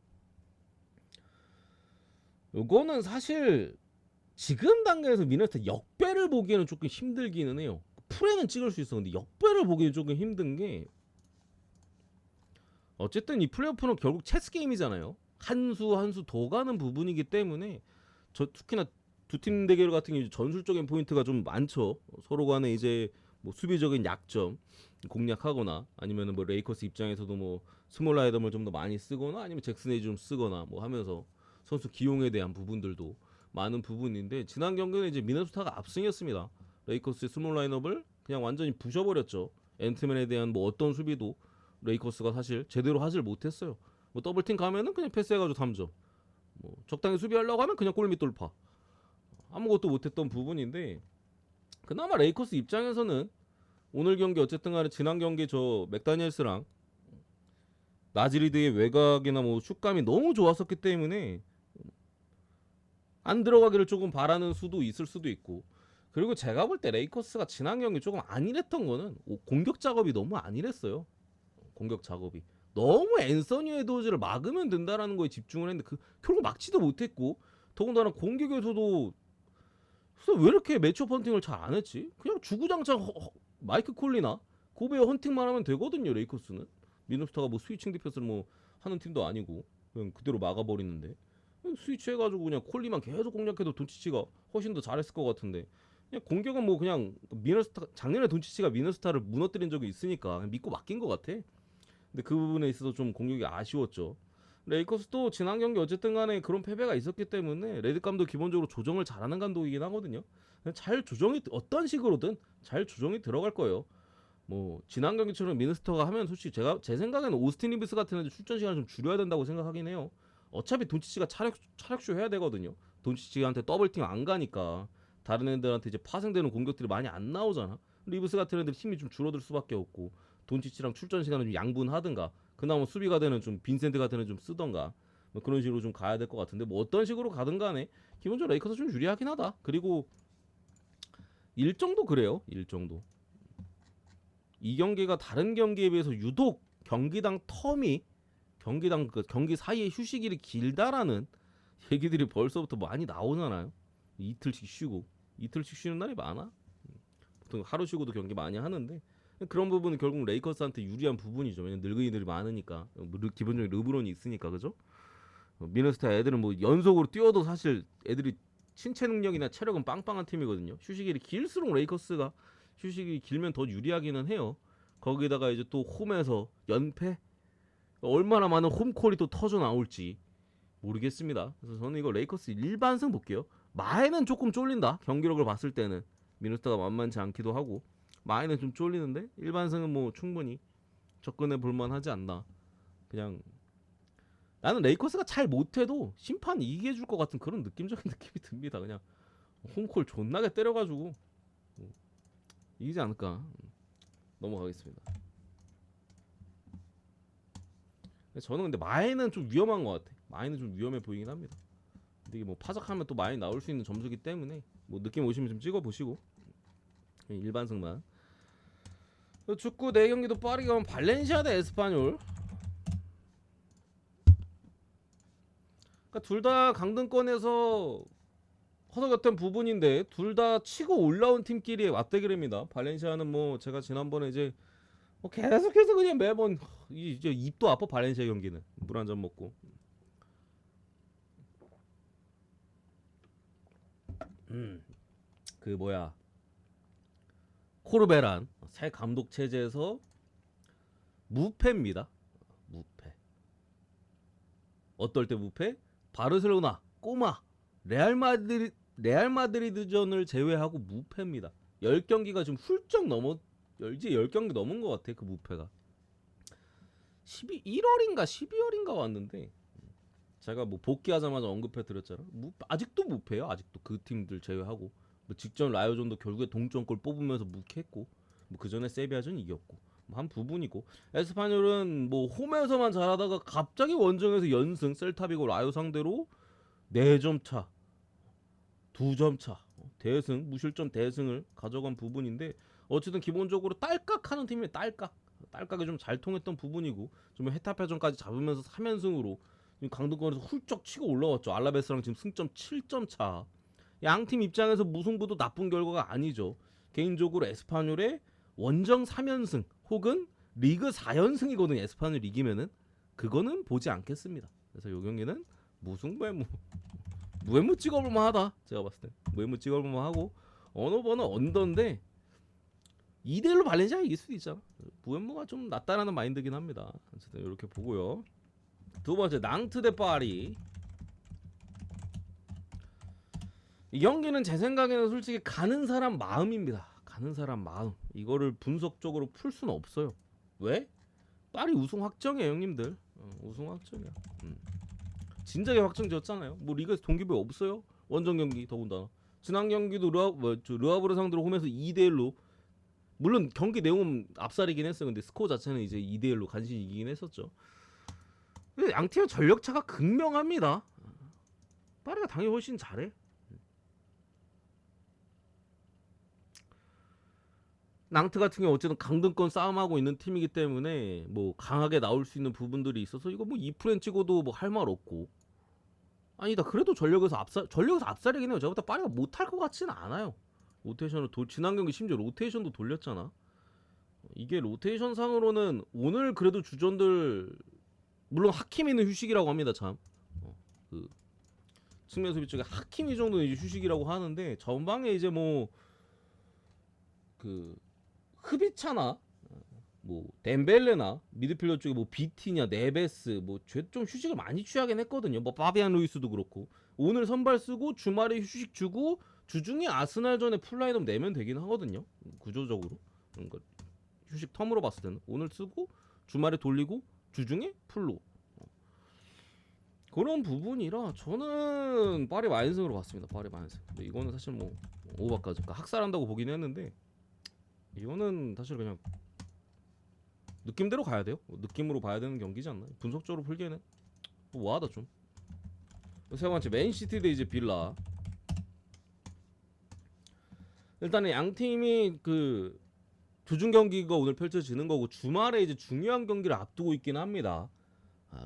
요거는 사실 지금 단계에서 미네소타 역배를 보기에는 조금 힘들기는 해요. 풀에는 찍을 수 있어. 근데 역배를 보기에는 조금 힘든 게 어쨌든 이 플레이오프는 결국 체스 게임이잖아요. 한 수 한 수 더 가는 부분이기 때문에 저 특히나 두 팀 대결 같은 경우 전술적인 포인트가 좀 많죠. 서로 간에 이제 뭐 수비적인 약점 공략하거나 아니면은 뭐 레이커스 입장에서도 뭐 스몰 라이덤을 좀 더 많이 쓰거나 아니면 잭슨 에이지 좀 쓰거나 뭐 하면서 선수 기용에 대한 부분들도 많은 부분인데 지난 경기는 이제 미네소타가 압승이었습니다. 레이커스의 스몰 라인업을 그냥 완전히 부셔버렸죠. 앤트맨에 대한 뭐 어떤 수비도 레이커스가 사실 제대로 하질 못했어요. 뭐 더블팀 가면은 그냥 패스해가지고 3점. 뭐 적당히 수비하려고 하면 그냥 골밑 돌파. 아무것도 못했던 부분인데 그나마 레이커스 입장에서는 오늘 경기 어쨌든 간에 지난 경기 저 맥다니엘스랑 나즈리드의 외곽이나 뭐 슛감이 너무 좋았었기 때문에 안 들어가기를 조금 바라는 수도 있을 수도 있고 그리고 제가 볼 때 레이커스가 지난 경기 조금 안일했던 거는 공격 작업이 너무 안일했어요. 공격 작업이 너무 앤서니 에드워즈를 막으면 된다라는 거에 집중을 했는데 그 결국 막지도 못했고 더군다나 공격에서도 그래서 왜 이렇게 매치업 헌팅을 잘 안 했지? 그냥 주구장창 마이크 콜리나 고베어 헌팅만 하면 되거든요. 레이커스는 미네소타가 뭐 스위칭 디펜스를 뭐 하는 팀도 아니고 그냥 그대로 막아버리는데 스위치해가지고 그냥 콜리만 계속 공략해도 돈치치가 훨씬 더 잘했을 것 같은데 그냥 공격은 뭐 그냥 미네소타 작년에 돈치치가 미네소타를 무너뜨린 적이 있으니까 그냥 믿고 맡긴 것 같아. 근데 그 부분에 있어서 좀 공격이 아쉬웠죠. 레이커스도 지난 경기 어쨌든 간에 그런 패배가 있었기 때문에 레드 감독 기본적으로 조정을 잘하는 감독이긴 하거든요. 잘 조정이 어떤 식으로든 잘 조정이 들어갈 거예요. 뭐 지난 경기처럼 미네소타가 하면 솔직히 제가 제 생각에는 오스틴 리브스 같은 애들 출전 시간을 좀 줄여야 된다고 생각하긴 해요. 어차피 돈치치가 차력쇼 해야 되거든요. 돈치치한테 더블팀 안 가니까 다른 애들한테 이제 파생되는 공격들이 많이 안 나오잖아. 리브스 같은 애들 힘이 좀 줄어들 수밖에 없고 돈치치랑 출전 시간을 좀 양분하든가 그나마 수비가 되는 좀 빈센트 같은 애 좀 쓰던가 뭐 그런 식으로 좀 가야 될 것 같은데 뭐 어떤 식으로 가든 간에 기본적으로 레이커스 좀 유리하긴 하다. 그리고 일 정도 그래요. 일 정도. 이 경기가 다른 경기에 비해서 유독 경기당 텀이 경기당 그 경기 사이에 휴식일이 길다라는 얘기들이 벌써부터 많이 나오잖아요. 이틀씩 쉬고 이틀씩 쉬는 날이 많아. 보통 하루 쉬고도 경기 많이 하는데 그런 부분은 결국 레이커스한테 유리한 부분이죠. 왜냐면 늙은이들이 많으니까 기본적인 르브론이 있으니까 그죠? 미네소타 애들은 뭐 연속으로 뛰어도 사실 애들이 신체 능력이나 체력은 빵빵한 팀이거든요. 휴식일이 길수록 레이커스가 휴식이 길면 더 유리하기는 해요. 거기다가 이제 또 홈에서 연패 얼마나 많은 홈콜이 또 터져 나올지 모르겠습니다. 그래서 저는 이거 레이커스 일반승 볼게요. 마에는 조금 쫄린다. 경기력을 봤을 때는 미네소타가 만만치 않기도 하고 마에는 좀 쫄리는데 일반승은 뭐 충분히 접근해 볼만하지 않나. 그냥 나는 레이커스가 잘 못해도 심판이 이기게 해줄 것 같은 그런 느낌적인 느낌이 듭니다. 그냥 홈콜 존나게 때려가지고 이기지 않을까. 넘어가겠습니다. 저는 근데 마에는 좀 위험한 것 같아. 마에는 좀 위험해 보이긴 합니다. 근데 이게 뭐 파삭하면 또 많이 나올 수 있는 점수기 때문에 뭐 느낌 오시면 좀 찍어보시고 일반승만. 축구 네 경기도 빠르게 가면 발렌시아 대 에스파뇰. 그러니까 둘 다 강등권에서 허덕였던 부분인데 둘 다 치고 올라온 팀끼리의 맞대결입니다. 발렌시아는 뭐 제가 지난번에 이제 뭐 계속해서 그냥 매번 이제 입도 아파 발렌시아 경기는 물 한 잔 먹고. 그 뭐야 코르베란 새 감독 체제에서 무패입니다. 무패. 어떨 때 무패? 바르셀로나, 꼬마, 레알 마드리드전을 제외하고 무패입니다. 10경기가 좀 훌쩍 넘어 이제 10경기 넘은 것 같아. 그 무패가 1월인가 12월인가 왔는데 제가 뭐 복귀하자마자 언급해 드렸잖아. 아직도 무패요. 아직도 그 팀들 제외하고 뭐 직전 라이오전도 결국에 동점골 뽑으면서 무패했고 뭐 그 전에 세비야전 이겼고 한 부분이고 에스파뇰은 뭐 홈에서만 잘하다가 갑자기 원정에서 연승 셀타비고 라요 상대로 4점 차, 2점 차 대승 무실점 대승을 가져간 부분인데 어쨌든 기본적으로 딸깍하는 팀이 딸깍이 좀 잘 통했던 부분이고 좀 헤타페전까지 잡으면서 3연승으로 강등권에서 훌쩍 치고 올라왔죠. 알라베스랑 지금 승점 7점 차. 양팀 입장에서 무승부도 나쁜 결과가 아니죠. 개인적으로 에스파뇰의 원정 3연승 혹은 리그 4연승이거든요. 에스파뇰 이기면은 그거는 보지 않겠습니다. 그래서 이 경기는 무해무 찍어볼만 하다. 제가 봤을 때 무해무 찍어볼만 하고 어느 번은 언더인데 2대1로 발렌시아가 이길 수도 있잖아. 무해무가 좀 낫다라는 마인드긴 합니다. 어쨌든 이렇게 보고요. 두 번째 낭트 대 파리. 이 경기는 제 생각에는 솔직히 가는 사람 마음입니다. 가는 사람 마음. 이거를 분석적으로 풀 수는 없어요. 왜? 파리 우승 확정이에요, 형님들. 우승 확정이야. 진작에 확정지었잖아요. 뭐 리그에서 동기부여 없어요. 원정 경기 더군다나. 지난 경기도 르하브르 상대로 홈에서 2대1로 물론 경기 내용은 압살이긴 했어요. 근데 스코어 자체는 이제 2대1로 간신히 이기긴 했었죠. 근데 양팀의 전력차가 극명합니다. 파리가 당연히 훨씬 잘해. 낭트 같은 경우 어쨌든 강등권 싸움하고 있는 팀이기 때문에 뭐 강하게 나올 수 있는 부분들이 있어서 이거 뭐 2프렌 찍어도 뭐 할 말 없고 아니다 그래도 전력에서 압살이긴 해요. 제가 볼 때 파리가 못할 것 같지는 않아요. 로테이션을 지난 경기 심지어 로테이션도 돌렸잖아. 이게 로테이션 상으로는 오늘 그래도 주전들 물론 하키미는 휴식이라고 합니다. 참 그 측면 수비 쪽에 하키미 정도는 이제 휴식이라고 하는데 전방에 이제 뭐 그 흐비차나 뭐 덴벨레나 미드필더 쪽에 뭐 비티냐 네베스 뭐 좀 휴식을 많이 취하긴 했거든요. 뭐 파비안 루이스도 그렇고 오늘 선발 쓰고 주말에 휴식 주고 주중에 아스날전에 풀라인업 내면 되긴 하거든요. 구조적으로 그러니까 휴식 텀으로 봤을 때는 오늘 쓰고 주말에 돌리고 주중에 풀로 그런 부분이라 저는 파리 마인승으로 봤습니다. 파리 마인승. 근데 이거는 사실 뭐 오바까지 그러니까 학살한다고 보긴 했는데 이거는 사실 그냥 느낌대로 가야 돼요. 느낌으로 봐야 되는 경기지 않나? 분석적으로 풀기에는 뭐하다 좀. 세 번째 맨시티 대 이제 빌라. 일단은 양 팀이 그 주중 경기가 오늘 펼쳐지는 거고 주말에 이제 중요한 경기를 앞두고 있긴 합니다.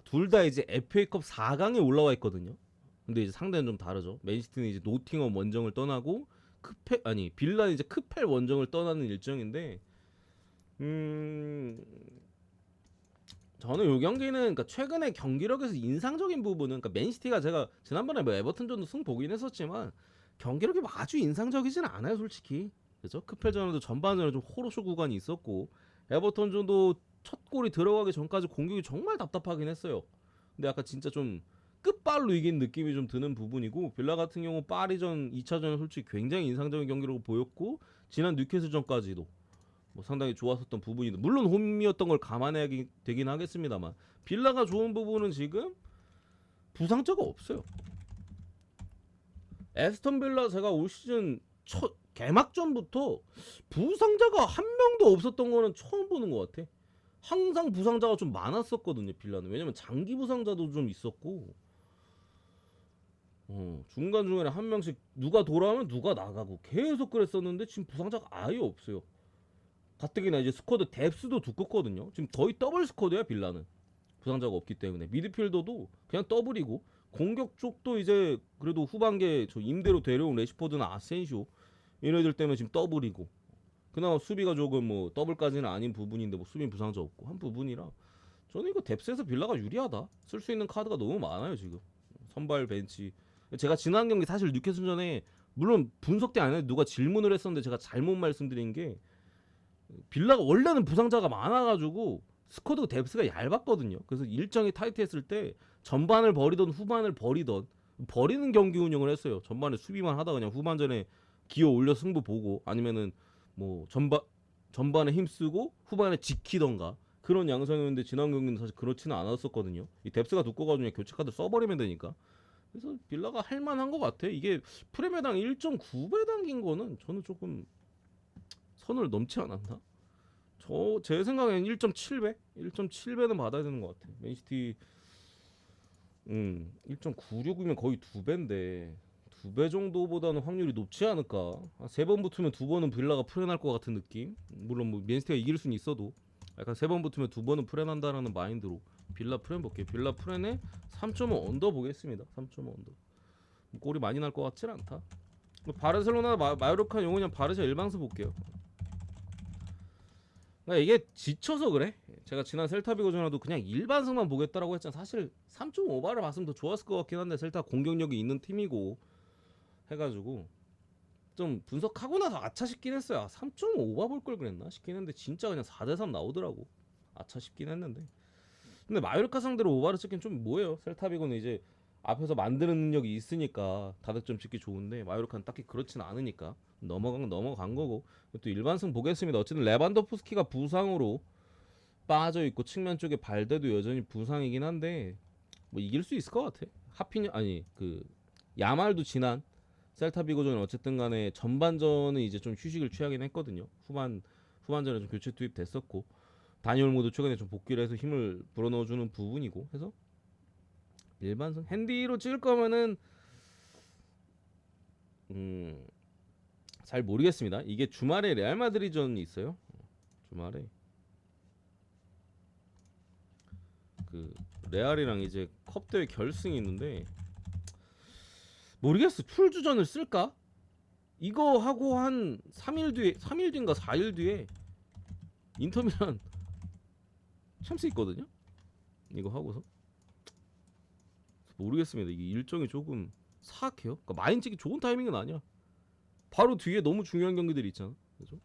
둘 다 이제 FA컵 4강에 올라와 있거든요. 근데 이제 상대는 좀 다르죠. 맨시티는 이제 노팅엄 원정을 떠나고 빌라는 이제 크펠 원정을 떠나는 일정인데 저는 이 경기는 그러니까 최근에 경기력에서 인상적인 부분은 그러니까 맨시티가 제가 지난번에 뭐 에버튼전도 승 보긴 했었지만 경기력이 뭐 아주 인상적이지는 않아요, 솔직히. 그죠? 크펠전에도 전반전에 좀 호로쇼 구간이 있었고 에버턴전도 첫 골이 들어가기 전까지 공격이 정말 답답하긴 했어요. 근데 아까 진짜 좀 끝발로 이긴 느낌이 좀 드는 부분이고 빌라 같은 경우 파리전 2차전은 솔직히 굉장히 인상적인 경기라고 보였고 지난 뉴캐슬전까지도 뭐 상당히 좋았었던 부분이다. 물론 홈이었던 걸 감안해야 되긴 하겠습니다만 빌라가 좋은 부분은 지금 부상자가 없어요. 에스턴 빌라 제가 올 시즌 첫 개막전부터 부상자가 한 명도 없었던 거는 처음 보는 것 같아. 항상 부상자가 좀 많았었거든요 빌라는. 왜냐면 장기 부상자도 좀 있었고 중간중간에 한 명씩 누가 돌아오면 누가 나가고 계속 그랬었는데 지금 부상자가 아예 없어요. 가뜩이나 이제 스쿼드 뎁스도 두껍거든요. 지금 거의 더블 스쿼드야 빌라는. 부상자가 없기 때문에 미드필더도 그냥 더블이고 공격 쪽도 이제 그래도 후반기에 저 임대로 데려온 레시포드나 아센시오 얘네들 때문에 지금 더블이고 그나마 수비가 조금 뭐 더블까지는 아닌 부분인데 뭐 수비 부상자 없고 한 부분이라 저는 이거 뎁스에서 빌라가 유리하다. 쓸 수 있는 카드가 너무 많아요 지금. 선발 벤치 제가 지난 경기 사실 뉴캐슬전에 물론 분석 때 안 했는데 누가 질문을 했었는데 제가 잘못 말씀드린 게 빌라가 원래는 부상자가 많아가지고 스쿼드 뎁스가 얇았거든요. 그래서 일정이 타이트했을 때 전반을 버리던 후반을 버리는 경기 운영을 했어요. 전반에 수비만 하다 그냥 후반전에 기어 올려 승부 보고 아니면은 뭐 전반에 힘쓰고 후반에 지키던가 그런 양상이었는데 지난 경기는 사실 그렇지는 않았었거든요. 이 뎁스가 두꺼워가지고 교체 카드 써버리면 되니까. 그래서 빌라가 할만한 것 같아. 이게 프리메당 1.9배 당긴 거는 저는 조금 선을 넘지 않았나? 제 생각엔 1.7배? 1.7배는 받아야 되는 것 같아. 맨시티 1.96이면 거의 2배인데 2배 정도보다는 확률이 높지 않을까? 3번 붙으면 2번은 빌라가 풀려날 것 같은 느낌? 물론 뭐 맨시티가 이길 수는 있어도 약간 3번 붙으면 2번은 풀려난다라는 마인드로 빌라 프렌 볼게요. 빌라 프렌에 3.5 언더 보겠습니다. 3.5 언더. 골이 많이 날 것 같진 않다. 바르셀로나 마요르카 용은형 바르샤 일방스 볼게요. 그러니까 이게 지쳐서 그래. 제가 지난 셀타비고전에도 그냥 일반승만 보겠다라고 했잖아. 사실 3.5바를 봤으면 더 좋았을 것 같긴 한데 셀타 공격력이 있는 팀이고 해가지고 좀 분석하고 나서 아차 싶긴 했어요. 3.5바 볼 걸 그랬나 싶긴 했는데 진짜 그냥 4대3 나오더라고. 아차 싶긴 했는데. 근데 마요르카 상대로 오바를 찍긴 좀 뭐예요. 셀타비고는 이제 앞에서 만드는 능력이 있으니까 다득점 찍기 좋은데 마요르카는 딱히 그렇진 않으니까 넘어간 거고. 또 일반승 보겠습니다. 어쨌든 레반도프스키가 부상으로 빠져 있고 측면 쪽에 발대도 여전히 부상이긴 한데 뭐 이길 수 있을 것 같아. 하피냐 아니 그 야말도 지난 셀타비고전은 어쨌든 간에 전반전은 이제 좀 휴식을 취하긴 했거든요. 후반전에 좀 교체 투입됐었고 다니엘 모도 최근에 좀 복귀를 해서 힘을 불어넣어주는 부분이고 해서 일반승 핸디로 찍을 거면은 잘 모르겠습니다. 이게 주말에 레알 마드리전이 있어요. 주말에 그 레알이랑 이제 컵 대회 결승이 있는데 모르겠어. 풀주전을 쓸까? 이거 하고 한 3일 뒤에 3일 뒤인가 4일 뒤에 인터미란 챔스 있거든요. 이거 하고서 모르겠습니다. 이게 일정이 조금 사악해요. 그러니까 마인 찍기 좋은 타이밍은 아니야. 바로 뒤에 너무 중요한 경기들이 있잖아. 그죠?